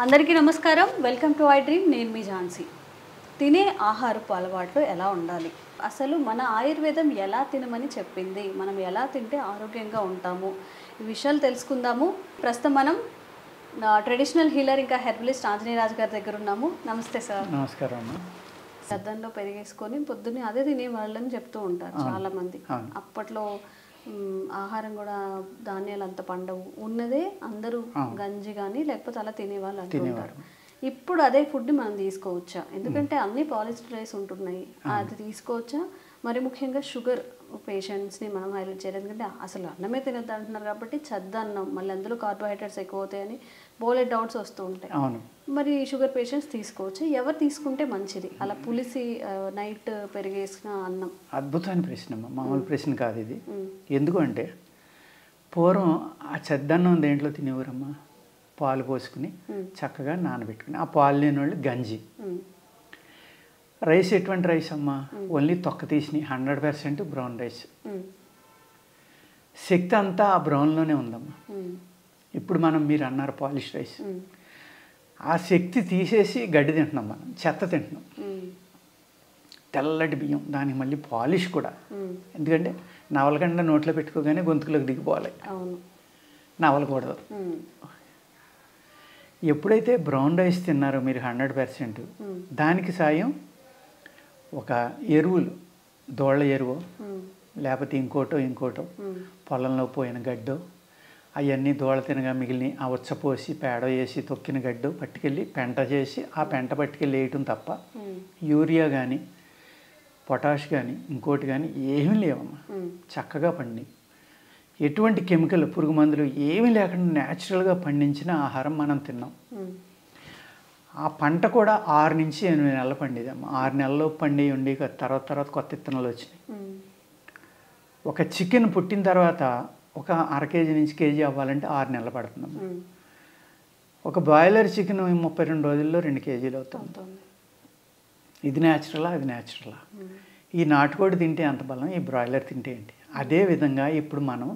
అందరికీ నమస్కారం. Welcome to I dream. నేను మీ ఝాన్సీ. తినే ఆహారపు అలవాట్లు ఎలా ఉండాలి, అసలు మన ఆయుర్వేదం ఎలా తినమని చెప్పింది, మనం ఎలా తింటే ఆరోగ్యంగా ఉంటాము, ఈ విషయాలు తెలుసుకుందాము. ప్రస్తుతం మనం ట్రెడిషనల్ హీలర్ ఇంకా హెర్బలిస్ట్ ఆంజనేయ రాజు గారి దగ్గర ఉన్నాము. నమస్తే సార్. నమస్కారం అమ్మ. సద్దంలో పెరిగేసుకొని పొద్దున్నే అదే తినేవాళ్ళని చెప్తూ ఉంటారు చాలామంది. అప్పట్లో ఆహారం కూడా ధాన్యాలు అంత పండవు, ఉన్నదే అందరూ గంజి కానీ లేకపోతే అలా తినేవాళ్ళు అంటుంటారు. ఇప్పుడు అదే ఫుడ్ని మనం తీసుకోవచ్చా? ఎందుకంటే అన్ని పాలిస్టర్ రైస్ ఉంటున్నాయి, అది తీసుకోవచ్చా? మరి ముఖ్యంగా షుగర్ పేషెంట్స్ని మనం హైలైట్ చేయాలి. ఎందుకంటే అసలు అన్నమే తినద్దు అంటున్నారు కాబట్టి చద్దన్నం, మళ్ళీ అందులో కార్బోహైడ్రేట్స్ ఎక్కువ అవుతాయని బోలెడ్ డౌట్స్ వస్తూ ఉంటాయి. మరి షుగర్ పేషెంట్స్ తీసుకోవచ్చు, ఎవరు తీసుకుంటే మంచిది? అలా పులిసి నైట్ పెరిగేసిన అన్నం. అద్భుతమైన ప్రశ్న అమ్మ, మామూలు ప్రశ్న కాదు ఇది. ఎందుకంటే పూర్వం ఆ చద్దన్నం దేంట్లో తినేవారమ్మా? పాలు పోసుకుని చక్కగా నానబెట్టుకుని, ఆ పాలు లేని వాళ్ళు గంజి. రైస్ ఎటువంటి రైస్ అమ్మా? ఓన్లీ తొక్క తీసిన 100% బ్రౌన్ రైస్. శక్తి అంతా ఆ బ్రౌన్లోనే ఉందమ్మా. ఇప్పుడు మీరు అన్నారు పాలిష్ రైస్, ఆ శక్తి తీసేసి గడ్డి తింటున్నాం, మనం చెత్త తింటున్నాం. తెల్లటి బియ్యం, దానికి మళ్ళీ పాలిష్ కూడా. ఎందుకంటే నవలకండ నోట్లో పెట్టుకోగానే గొంతుకులోకి దిగిపోవాలి, నవలకూడదు. ఎప్పుడైతే బ్రౌన్ రైస్ తిన్నారో మీరు 100%, దానికి సాయం ఒక ఎరువులు, దోళ్ళ ఎరువు లేకపోతే ఇంకోటో పొలంలో పోయిన గడ్డో, అవన్నీ దోళ తినగా మిగిలిన ఆ ఉచ్చపోసి పేడ వేసి తొక్కిన గడ్డు పట్టుకెళ్ళి పెంట చేసి ఆ పెంట పట్టుకెళ్ళి వేయటం తప్ప యూరియా కానీ పొటాష్ కానీ ఇంకోటి కానీ ఏమీ లేవమ్మా. చక్కగా పండి ఎటువంటి కెమికల్ పురుగు మందులు ఏమీ లేకుండా న్యాచురల్గా పండించిన ఆహారం మనం తిన్నాం. ఆ పంట కూడా 6 నుంచి 8 నెలలు పండేదమ్మా. 6 నెలల్లో పండి ఉండి తర్వాత కొత్త విత్తనాలు వచ్చినాయి. ఒక చికెన్ పుట్టిన తర్వాత ఒక అర కేజీ నుంచి కేజీ అవ్వాలంటే 6 నెలలు పడుతుందమ్మా. ఒక బాయిలర్ చికెన్ 32 రోజుల్లో 2 కేజీలు అవుతుంది. ఇది న్యాచురలా, అది న్యాచురలా? ఈ నాటుకోడి తింటే అంత బలం, ఈ బ్రాయిలర్ తింటే ఏంటి? అదేవిధంగా ఇప్పుడు మనం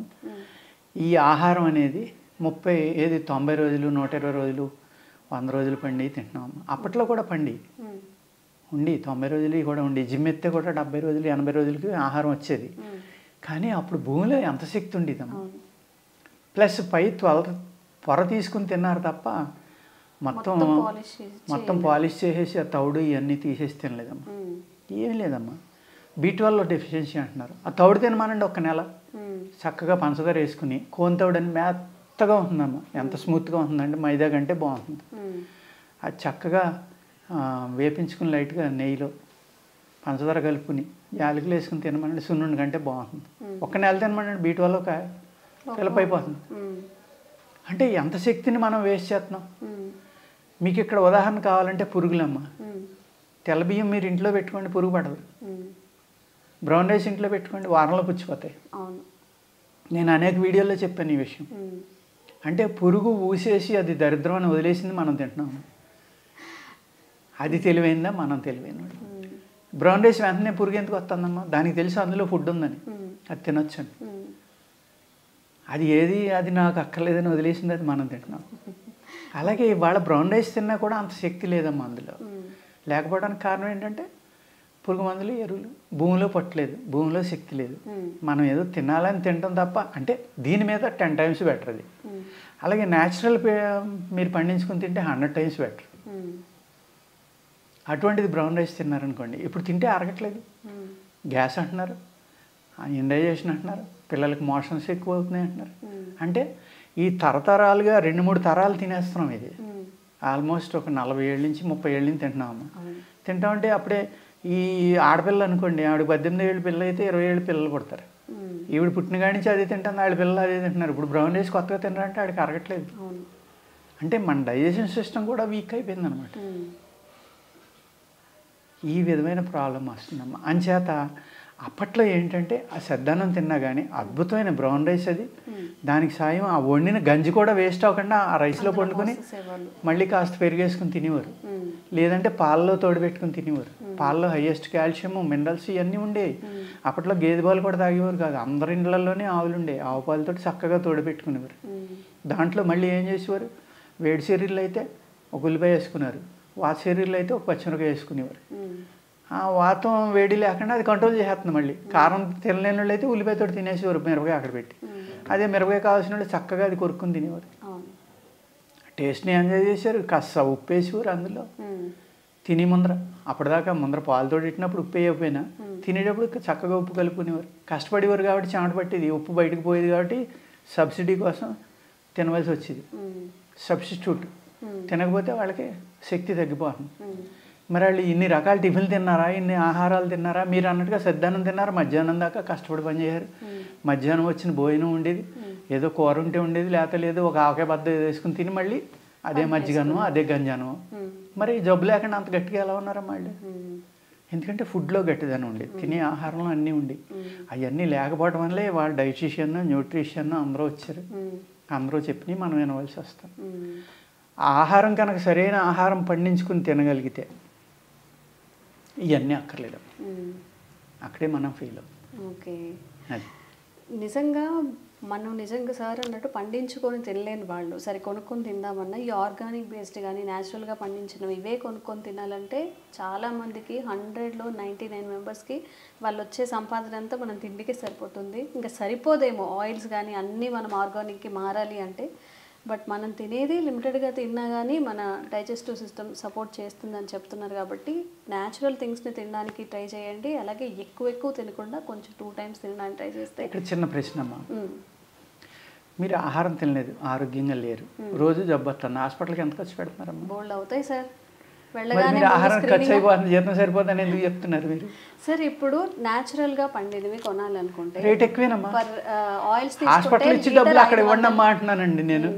ఈ ఆహారం అనేది 90 రోజులు 120 రోజులు 100 రోజులు పండి తింటున్నాం. అప్పట్లో కూడా పండి ఉండి 90 రోజులు కూడా ఉండి, జిమ్ ఎత్తే కూడా 70 రోజులు 80 రోజులకి ఆహారం వచ్చేది. కానీ అప్పుడు భూమిలో ఎంత శక్తి ఉండేదమ్మా. ప్లస్ పై పొర తీసుకుని తిన్నారు తప్ప మొత్తం పాలిష్ చేసేసి ఆ తౌడు ఇవన్నీ తీసేసి తినలేదమ్మా. ఏమీ లేదమ్మా. B12 డెఫిషియన్సీ అంటున్నారు. ఆ తౌడు తినమానండి, 1 నెల చక్కగా పంచదార వేసుకుని కోన్ తౌడు అని మెత్తగా ఉంటుందమ్మా. ఎంత స్మూత్గా ఉంటుందంటే మైదా కంటే బాగుంటుంది. అది చక్కగా వేపించుకుని లైట్గా నెయ్యిలో పంచదార కలుపుకుని యాలకులు వేసుకుని తినమనండి, సున్నుండి కంటే బాగుంటుంది. 1 నెల తినమనండి, B12 ఫిలప్ అయిపోతుంది. అంటే ఎంత శక్తిని మనం వేస్ట్ చేస్తున్నాం. మీకు ఇక్కడ ఉదాహరణ కావాలంటే పురుగులమ్మ. తెల్ల బియ్యం మీరు ఇంట్లో పెట్టుకోండి, పురుగు పడదు. బ్రౌన్ రైస్ ఇంట్లో పెట్టుకోండి, వారంలో పుచ్చిపోతాయి. నేను అనేక వీడియోల్లో చెప్పాను ఈ విషయం. అంటే పురుగు ఊసేసి అది దరిద్రం అని వదిలేసింది మనం తింటున్నాము. అది తెలివైందా? మనం తెలివైన. బ్రౌన్ రైస్ వెంటనే పురుగు ఎందుకు వస్తుందమ్మా? దానికి తెలుసు అందులో ఫుడ్ ఉందని, అది తినొచ్చండి. అది నాకు అక్కర్లేదని వదిలేసింది, అది మనం తింటున్నాం. అలాగే ఇవాళ బ్రౌన్ రైస్ తిన్నా కూడా అంత శక్తి లేదమ్మా అందులో. లేకపోవడానికి కారణం ఏంటంటే పురుగు మందులు, ఎరువులు. భూమిలో పట్టలేదు, భూమిలో శక్తి లేదు. మనం ఏదో తినాలని తింటాం తప్ప. అంటే దీని మీద 10 times బెటర్ అది. అలాగే న్యాచురల్ మీరు పండించుకుని తింటే 100 times బెటర్. అటువంటిది బ్రౌన్ రైస్ తిన్నారనుకోండి, ఇప్పుడు తింటే అరగట్లేదు, గ్యాస్ అంటున్నారు, ఇండైజెషన్ అంటున్నారు, పిల్లలకి మోషన్స్ ఎక్కువ అవుతున్నాయి అంటున్నారు. అంటే ఈ తరతరాలుగా 2-3 తరాలు తినేస్తున్నాం. ఇది ఆల్మోస్ట్ ఒక 40 ఏళ్ళ నుంచి 30 ఏళ్ళ నుంచి తింటున్నామమ్మా. తింటామంటే అప్పుడే ఈ ఆడపిల్ల అనుకోండి, ఆవిడ 18 ఏళ్ళ పిల్ల అయితే 20 ఏళ్ళ పిల్లలు పుడతారు. ఈవిడ పుట్టిన కాడి నుంచి అదే తింటాను, ఆవిడ పిల్లలు అదే తింటున్నారు. ఇప్పుడు బ్రౌన్ రైస్ కొత్తగా తిన్నారంటే ఆడికి అరగట్లేదు. అంటే మన డైజెషన్ సిస్టమ్ కూడా వీక్ అయిపోయింది అనమాట. ఈ విధమైన ప్రాబ్లం వస్తుందమ్మా. అంచేత అప్పట్లో ఏంటంటే ఆ సద్దన్నం తిన్నా కానీ అద్భుతమైన బ్రౌన్ రైస్ అది, దానికి సాయం ఆ వండిన గంజి కూడా వేస్ట్ అవ్వకుండా ఆ రైస్లో వండుకొని మళ్ళీ కాస్త పెరిగేసుకుని తినేవారు, లేదంటే పాలలో తోడుపెట్టుకుని తినేవారు. పాలలో హైయెస్ట్ కాల్షియం మినరల్స్ ఇవన్నీ ఉండేవి. అప్పట్లో గేదె పాలు కూడా తాగేవారు కాదు, అందరి ఇళ్ళల్లోనే ఆవులు ఉండేవి. ఆవు పాలతో చక్కగా తోడుపెట్టుకునేవారు. దాంట్లో మళ్ళీ ఏం చేసేవారు, వేడి శరీరాలు అయితే ఒక ఉల్లిపాయ వేసుకున్నారు, వాత శరీరాలు అయితే ఒక పచ్చిమిరపకాయ వేసుకునేవారు. ఆ వాతం వేడి లేకుండా అది కంట్రోల్ చేసేస్తుంది. మళ్ళీ కారం తినలేని వాళ్ళు అయితే ఉల్లిపాయతో తినేసేవారు, మిరపకాయ అక్కడ పెట్టి. అదే మిరపకాయ కావాల్సిన వాళ్ళు చక్కగా అది కొరుక్కుని తినేవారు. టేస్ట్ని ఎంజాయ్ చేశారు. కాస్త ఉప్పు వేసేవారు అందులో తిని ముందర. అప్పటిదాకా ముందర పాలతో పెట్టినప్పుడు ఉప్పు వేయకపోయినా తినేటప్పుడు చక్కగా ఉప్పు కలుపుకునేవారు. కష్టపడేవారు కాబట్టి చెమట పట్టేది, ఉప్పు బయటకు పోయేది కాబట్టి సబ్సిడీ కోసం తినవలసి వచ్చేది. సబ్స్టిట్యూట్ తినకపోతే వాళ్ళకి శక్తి తగ్గిపోతుంది. మరి వాళ్ళు ఇన్ని రకాల టిఫిన్లు తిన్నారా, ఇన్ని ఆహారాలు తిన్నారా? మీరు అన్నట్టుగా సద్దన్నం తిన్నారు, మధ్యాహ్నం దాకా కష్టపడి పనిచేయారు. మధ్యాహ్నం వచ్చిన భోజనం ఉండేది, ఏదో కూర ఉంటే ఉండేది, లేకపోతే లేదు ఒక ఆవకాయ బద్ద వేసుకుని తిని మళ్ళీ అదే మజ్జిగను అదే గంజాను. మరి జబ్బు లేకుండా అంత గట్టిగా ఎలా ఉన్నారమ్మా వాళ్ళు? ఎందుకంటే ఫుడ్లో గట్టిదనం ఉండేది, తినే ఆహారంలో అన్నీ ఉండి. అవన్నీ లేకపోవడం వల్లే వాళ్ళు డైటీషియన్ న్యూట్రిషన్ అందరూ వచ్చారు. అందరూ చెప్పి మనం వినవలసి వస్తాం. ఆహారం కనుక సరైన ఆహారం పండించుకుని తినగలిగితే ఇవన్నీ అక్కర్లేదు, అక్కడే మనం ఫెయిల్ అవుతాం. ఓకే, నిజంగా సార్ అన్నట్టు పండించుకొని తినలేని వాళ్ళు సరే కొనుక్కొని తిందామన్నా ఈ ఆర్గానిక్ బేస్డ్ కానీ న్యాచురల్గా పండించినవి ఇవే కొనుక్కొని తినాలంటే చాలామందికి 100లో 99 మెంబర్స్కి వాళ్ళు వచ్చే సంపాదన అంతా మనం తిండికే సరిపోతుంది. ఇంకా సరిపోదేమో ఆయిల్స్ కానీ అన్నీ మనం ఆర్గానిక్కి మారాలి అంటే. బట్ మనం తినేది లిమిటెడ్గా తిన్నా కానీ మన డైజెస్టివ్ సిస్టమ్ సపోర్ట్ చేస్తుందని చెప్తున్నారు కాబట్టి న్యాచురల్ థింగ్స్ని తినడానికి ట్రై చేయండి. అలాగే ఎక్కువ తినకుండా కొంచెం 2 times తినడానికి ట్రై చేస్తే. ఇక్కడ చిన్న ప్రశ్న అమ్మా, మీరు ఆహారం తినలేదు, ఆరోగ్యంగా లేరు, రోజు జబ్బు వస్తుంది, హాస్పిటల్కి ఎంత ఖర్చు పెడుతున్నారమ్మా? బోల్డ్ అవుతాయి సార్. మీరు ఆహారం ఖర్చు అయిపోతుంది, జీతం సరిపోతుంది ఎందుకు చెప్తున్నారు మీరు? సార్ ఇప్పుడు న్యాచురల్గా పండినవి కొనాలనుకుంటే రేట్ ఎక్కువేనమ్మా. ఆయిల్స్ హాస్పిటల్ ఇచ్చి డబ్బులు అక్కడ ఇవ్వండి అమ్మా అంటున్నానండి నేను.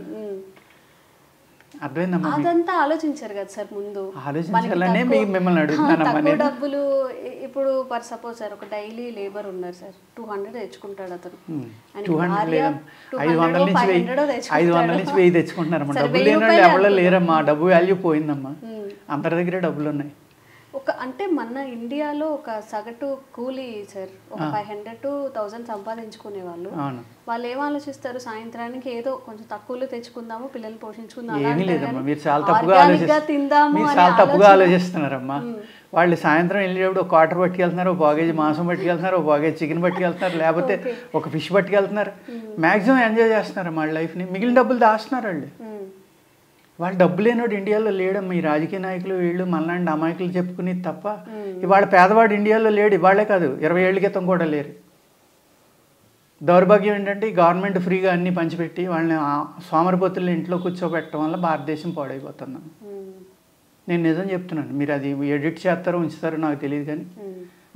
అర్థమైందమ్మా? అదంతా ఆలోచించారు కదా సార్ ముందు. ఆలోచించాలనే మిమ్మల్ని అడుగుతున్నానమ్మా. డబ్బులు ఇప్పుడు ఫర్ సపోజ్ సార్ ఒక డైలీ లేబర్ ఉన్నారు సార్, 200 తెచ్చుకుంటాడు అతను. 500 నుంచి 1000 తెచ్చుకుంటున్నారమ్మా. డబ్బులు లేని వాళ్ళు ఎవరో లేరమ్మా, డబ్బు వాల్యూ పోయిందమ్మా. అందరి దగ్గర డబ్బులు ఉన్నాయి. అంటే మన ఇండియాలో ఒక సగటు కూలీ సార్ ఒక 500 to 1000 సంపాదించుకునే వాళ్ళు. వాళ్ళు ఏం ఆలోచిస్తారు, సాయంత్రానికి ఏదో కొంచెం తక్కువలో తెచ్చుకుందాము, పిల్లల్ని పోషించుకుందాం. ఏమీ లేదమ్మా, మీరు చాలా తప్పుగా ఆలోచిస్తున్నారమ్మా. వాళ్ళు సాయంత్రం వెళ్ళేటప్పుడు ఒక క్వార్టర్ పట్టుకెళ్తున్నారు, ఒక పావుకేజీ మాంసం పట్టుకెళ్తున్నారు, ఒక పావుకేజీ చికెన్ పట్టుకెళ్తున్నారు, లేకపోతే ఒక ఫిష్ పట్టుకెళ్తున్నారు. మ్యాక్సిమం ఎంజాయ్ చేస్తున్నారు వాళ్ళ లైఫ్ని. మిగిలిన డబ్బులు దాస్తున్నారు వాళ్ళు. వాళ్ళు డబ్బు లేనివాడు ఇండియాలో లేడమ్మా. ఈ రాజకీయ నాయకులు వీళ్ళు మనలాంటి అమాయకులు చెప్పుకునేది తప్ప ఇవాళ పేదవాడు ఇండియాలో లేడు. ఇవాళే కాదు, 20 ఏళ్ళ క్రితం కూడా లేరు. దౌర్భాగ్యం ఏంటంటే ఈ గవర్నమెంట్ ఫ్రీగా అన్నీ పంచిపెట్టి వాళ్ళని సోమరిపోతుల్ని ఇంట్లో కూర్చోబెట్టడం వల్ల భారతదేశం పాడైపోతున్నాం. నేను నిజం చెప్తున్నాను, మీరు అది ఎడిట్ చేస్తారో ఉంచుతారో నాకు తెలియదు, కానీ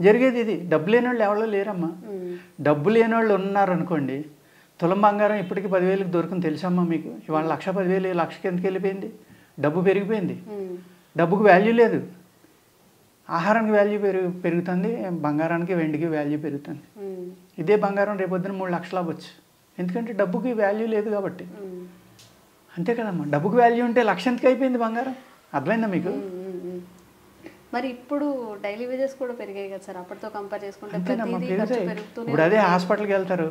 జరిగేది ఇది. డబ్బు లేని వాళ్ళు ఎవరో లేరమ్మా. డబ్బు లేని వాళ్ళు ఉన్నారనుకోండి, తులం బంగారం ఇప్పటికీ 10,000కి దొరుకుని తెలుసమ్మా మీకు? ఇవాళ 1,10,000 లక్షకి ఎందుకు వెళ్ళిపోయింది? డబ్బు పెరిగిపోయింది. డబ్బుకు వాల్యూ లేదు. ఆహారానికి వాల్యూ పెరుగుతుంది, బంగారానికి వెండికి వాల్యూ పెరుగుతుంది. ఇదే బంగారం రేపొద్దున 3 లక్షలు అవ్వచ్చు, ఎందుకంటే డబ్బుకి వాల్యూ లేదు కాబట్టి. అంతే కదమ్మా, డబ్బుకి వాల్యూ ఉంటే లక్ష ఎందుకు అయిపోయింది బంగారం? అర్థమైందా మీకు? మరి ఇప్పుడు డైలీ వేజెస్ కూడా పెరిగాయి కదా సార్, అప్పటితో కంపేర్ చేసుకుంటే. ఇప్పుడు అదే హాస్పిటల్కి వెళ్తారు,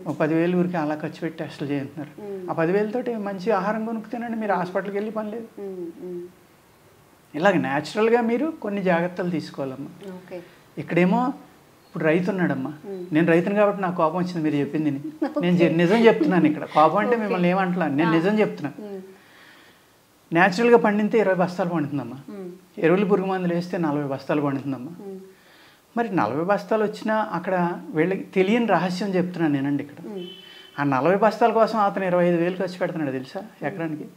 10,000 ఊరికి అలా ఖర్చు పెట్టి టెస్టులు చేస్తున్నారు. ఆ 10,000తోటి మంచి ఆహారం కొనుక్కుతానండి, మీరు హాస్పిటల్కి వెళ్ళి పని లేదు. ఇలాగ న్యాచురల్గా మీరు కొన్ని జాగ్రత్తలు తీసుకోవాలమ్మా. ఇక్కడేమో ఇప్పుడు రైతు ఉన్నాడమ్మా, నేను రైతుని కాబట్టి నాకు కోపం వచ్చింది మీరు చెప్పింది. నేను నిజం చెప్తున్నాను. ఇక్కడ కోపం అంటే మిమ్మల్ని ఏమంటున్నాను, నేను నిజం చెప్తున్నాను. న్యాచురల్గా పండితే 20 బస్తాలు పండుతుందమ్మా, ఎరువులు పురుగు మందులు వేస్తే 40 బస్తాలు పండుతుందమ్మా. మరి 40 బస్తాలు వచ్చినా అక్కడ వీళ్ళకి తెలియని రహస్యం చెప్తున్నాను నేనండి. ఇక్కడ ఆ 40 బస్తాల కోసం అతను 25,000 ఖర్చు పెడుతున్నాడు తెలుసా ఎకరానికి.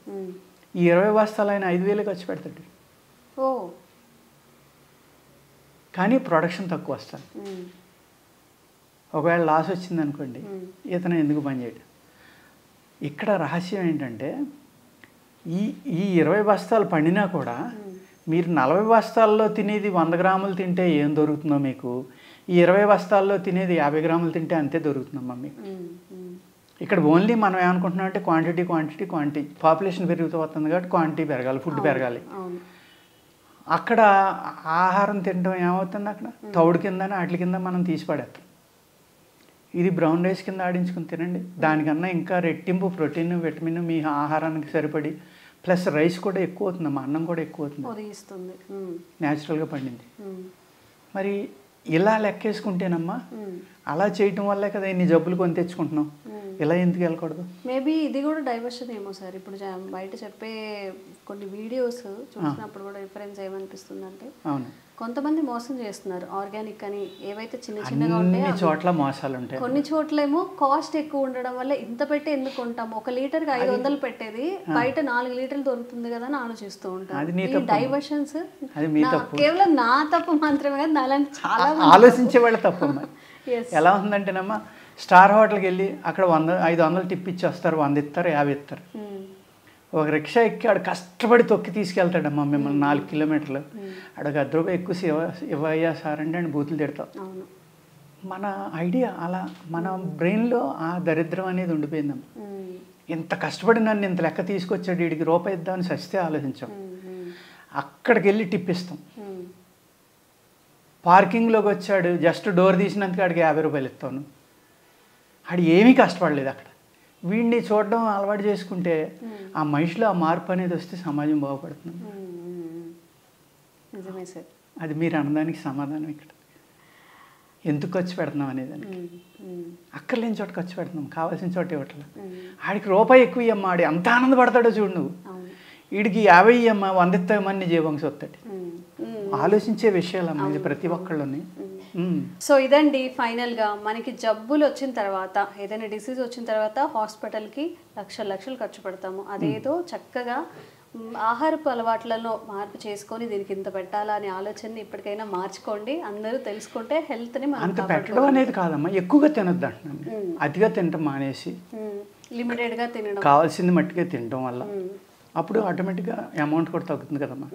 ఈ 20 బస్తాలు ఆయన 5,000 ఖర్చు పెడతాడు, కానీ ప్రొడక్షన్ తక్కువ వస్తుంది. ఒకవేళ లాస్ వచ్చింది అనుకోండి, ఇతను ఎందుకు పనిచేయడు? ఇక్కడ రహస్యం ఏంటంటే ఈ 20 బస్తాలు పండినా కూడా మీరు 40 బస్తాల్లో తినేది 100 గ్రాములు తింటే ఏం దొరుకుతుందో మీకు, ఈ 20 బస్తాల్లో తినేది 50 గ్రాములు తింటే అంతే దొరుకుతుందమ్మా మీకు. ఇక్కడ ఓన్లీ మనం ఏమనుకుంటున్నాం అంటే క్వాంటిటీ పాపులేషన్ పెరుగుతూ వస్తుంది కాబట్టి క్వాంటిటీ పెరగాలి, ఫుడ్ పెరగాలి. అక్కడ ఆహారం తినడం ఏమవుతుంది, అక్కడ తౌడు కింద వాటి కింద మనం తీసి పడేస్తాం. ఇది బ్రౌన్ రైస్ కింద ఆడించుకుని తినండి, దానికన్నా ఇంకా రెట్టింపు ప్రోటీన్ విటమిన్ మీ ఆహారానికి సరిపడి, ప్లస్ రైస్ కూడా ఎక్కువ అవుతుందమ్మా, అన్నం కూడా ఎక్కువ అవుతుంది న్యాచురల్గా పండింది. మరి ఇలా లెక్కేసుకుంటేనమ్మా, అలా చేయటం వల్లే కదా ఇన్ని జబ్బులు కొని తెచ్చుకుంటున్నాం. ఇలా ఎందుకు వెళ్ళకూడదు? మేబీ ఇది కూడా డైవర్షన్ ఏమో సార్. ఇప్పుడు బయట చెప్పే కొన్ని వీడియోస్ చూసినప్పుడు కూడా డిఫరెన్స్ ఏమనిపిస్తుంది అంటే, అవును, కొంతమంది మోసం చేస్తున్నారు. ఆర్గానిక్ అని ఏవైతే చిన్నగా ఉంటాయి, చోట్ల మోసాలు ఉంటాయి. కొన్ని చోట్లేమో కాస్ట్ ఎక్కువ ఉండడం వల్ల ఇంత పెట్టి ఎందుకు కొంటాము, 1 లీటర్కి 500 పెట్టేది బయట 4 లీటర్లు దొరుకుతుంది కదా అని ఆలోచిస్తూ ఉంటారు. ఈ డైవర్షన్స్ కేవలం నా తప్పు మాత్రమే కాదు, నాలాంటి చాలా ఆలోచించే వాళ్ళ తప్పు. ఎలా ఉందంటేనమ్మా, స్టార్ హోటల్కి వెళ్ళి అక్కడ 500 టిప్ ఇచ్చి వస్తారు, 100 ఇస్తారు, 50 ఇస్తారు. ఒక రిక్షా ఎక్కి ఆడు కష్టపడి తొక్కి తీసుకెళ్తాడమ్మా మిమ్మల్ని 4 కిలోమీటర్లు. ఆడొక 10 రూపాయలు ఎక్కువ ఇవ్వయ్యా సార్ అంటే అని బూతులు తిడతాం. మన ఐడియా అలా, మన బ్రెయిన్లో ఆ దరిద్రం అనేది ఉండిపోయిందమ్మా. ఇంత కష్టపడి నన్ను ఇంత లెక్క తీసుకొచ్చాడు, వీడికి రూపాయి ఇద్దామని సస్తే ఆలోచించాం. అక్కడికి వెళ్ళి టిప్ ఇస్తాం. పార్కింగ్లోకి వచ్చాడు, జస్ట్ డోర్ తీసినందుకు ఆడికి 50 రూపాయలు ఇస్తాను. ఆడు ఏమీ కష్టపడలేదు అక్కడ. వీడిని చూడడం అలవాటు చేసుకుంటే ఆ మనిషిలో ఆ మార్పు అనేది వస్తే సమాజం బాగుపడుతుంది. అది మీరు అన్నదానికి సమాధానం. ఇక్కడ ఎందుకు ఖర్చు పెడుతున్నాం అనేదానికి, అక్కర్లేని చోట ఖర్చు పెడుతున్నాం, కావాల్సిన చోట ఇవ్వట్లేదు. ఆడికి రూపాయి ఎక్కువ ఇవ్వమ్మా, ఆడి ఎంత ఆనందపడతాడో చూడు నువ్వు. వీడికి 50 ఇవ్వమ్మా, 100 ఇస్తామని జీవంశ వస్తాడు. ఆలోచించే విషయాలు అమ్మా ఇది ప్రతి ఒక్కళ్ళని. సో ఇదండి ఫైనల్గా, మనకి జబ్బులు వచ్చిన తర్వాత, ఏదైనా డిసీజ్ వచ్చిన తర్వాత హాస్పిటల్కి లక్షలు ఖర్చు పెడతాము. అదేదో చక్కగా ఆహారపు అలవాట్లలో మార్పు చేసుకొని దీనికి ఇంత పెట్టాలా అనే ఆలోచనని ఇప్పటికైనా మార్చుకోండి. అందరూ తెలుసుకుంటే హెల్త్ని మనం అంత పెట్టడం అనేది కాదమ్మా, ఎక్కువగా తినొద్దు అంటున్నాను. అతిగా తినటం మానేసి లిమిటెడ్గా తినడం, కావాల్సింది మట్టిగా తినడం వల్ల అప్పుడు ఆటోమేటిక్గా అమౌంట్ కూడా తగ్గుతుంది కదమ్మా.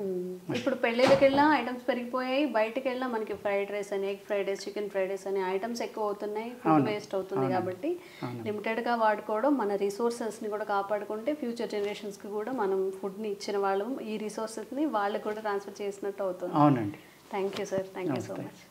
ఇప్పుడు పెళ్ళిళ్ళకి వెళ్ళినా ఐటమ్స్ పెరిగిపోయాయి, బయటకు వెళ్ళినా మనకి ఫ్రైడ్ రైస్ అని, egg fried rice, chicken fried rice అని ఐటమ్స్ ఎక్కువ అవుతున్నాయి, ఫుడ్ వేస్ట్ అవుతుంది. కాబట్టి లిమిటెడ్గా వాడుకోవడం, మన రిసోర్సెస్ని కూడా కాపాడుకుంటే ఫ్యూచర్ జనరేషన్స్కి కూడా మనం ఫుడ్ని ఇచ్చిన వాళ్ళు ఈ రిసోర్సెస్ని వాళ్ళకి కూడా ట్రాన్స్ఫర్ చేసినట్టు అవుతుంది. అవునండి. Thank you sir, thank you so much.